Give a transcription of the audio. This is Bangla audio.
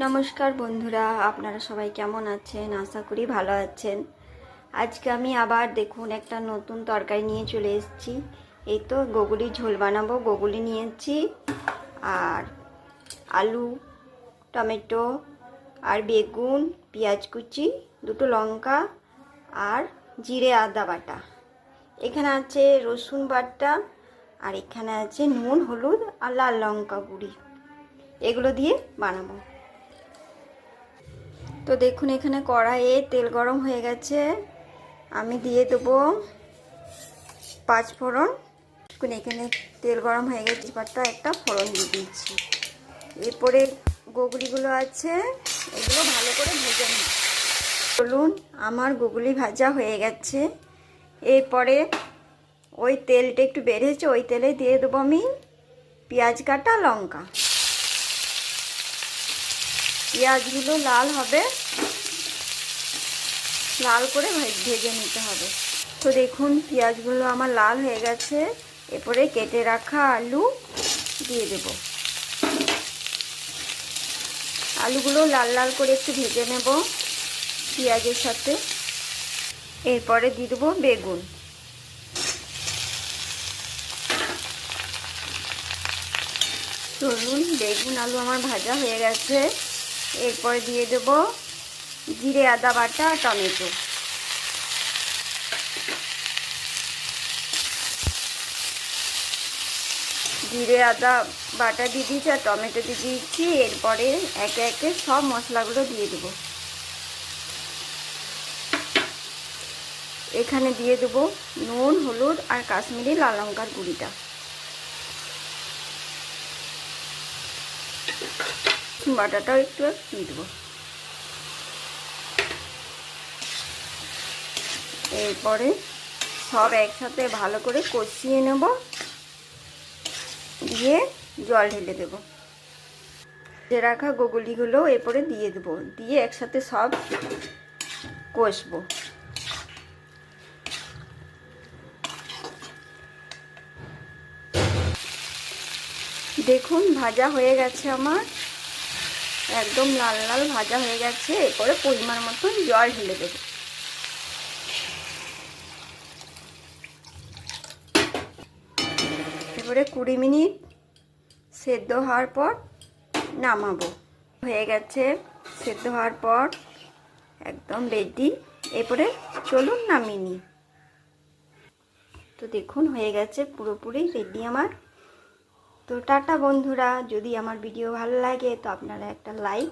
নমস্কার বন্ধুরা, আপনারা সবাই কেমন আছেন? আশা করি ভালো আছেন। আজকে আমি আবার দেখুন একটা নতুন তরকারি নিয়ে চলে এসেছি। এই তো গোগুলির ঝোল বানাবো। গোগুলি নিয়েছি আর আলু, টমেটো আর বেগুন, পেঁয়াজ কুচি, দুটো লঙ্কা আর জিরে আদা বাটা। এখানে আছে রসুন বাটা আর এখানে আছে নুন, হলুদ আর লাল লঙ্কা গুঁড়ি। এগুলো দিয়ে বানাবো। তো দেখুন এখানে কড়াইয়ে তেল গরম হয়ে গেছে। আমি দিয়ে দেবো 5 ফোড়ন। এখানে তেল গরম হয়ে গেছে, পাতা একটা ফোড়ন দিয়ে দিচ্ছি। এরপরে গোগুলিগুলো আছে, এগুলো ভালো করে ভেজে নিই। চলুন, আমার গোগুলি ভাজা হয়ে গেছে। এরপরে ওই তেলটা একটু বেড়েছে, ওই তেলে দিয়ে দেবো আমি পেঁয়াজ কাটা, লঙ্কা। পেঁয়াজগুলো লাল হবে, লাল করে ভেজে নিতে হবে। তো দেখুন পেঁয়াজগুলো আমার লাল হয়ে গেছে। এরপরে কেটে রাখা আলু দিয়ে দেব। আলুগুলো লাল লাল করে একটু ভেজে নেব পেঁয়াজের সাথে। এরপরে দিয়ে দেবো বেগুন। চলুন, বেগুন আলু আমার ভাজা হয়ে গেছে। এরপরে দিয়ে দেব জিরে আদা বাটা, টমেটো। জিরে আদা বাটা দিয়ে দিয়েছি আর টমেটো দিয়ে দিয়েছি। এরপরে একে একে সব মশলাগুলো দিয়ে দেবো। এখানে দিয়ে দেবো নুন, হলুদ আর কাশ্মীরি লাল লঙ্কার গুঁড়িটা। বাটাটাও একটু দিয়ে দেবো। এরপরে সব একসাথে ভালো করে কষিয়ে নেব, দিয়ে জল ঢেলে দেব। যে রাখা গোগুলিগুলো এরপরে দিয়ে দেবো, দিয়ে একসাথে সব কষবো। দেখুন ভাজা হয়ে গেছে আমার, একদম লাল লাল ভাজা হয়ে গেছে। এরপরে পরিমাণ মতন জল ঢেলে দেবো। এরপরে 20 মিনিট সেদ্ধ হওয়ার পর নামাবো। হয়ে গেছে সেদ্ধ হওয়ার পর একদম রেডি। এরপরে চলুন নামিয়ে নিই। তো দেখুন হয়ে গেছে পুরোপুরি রেডি আমার। তো টাটা বন্ধুরা, যদি আমার ভিডিও ভালো লাগে তো আপনারা একটা লাইক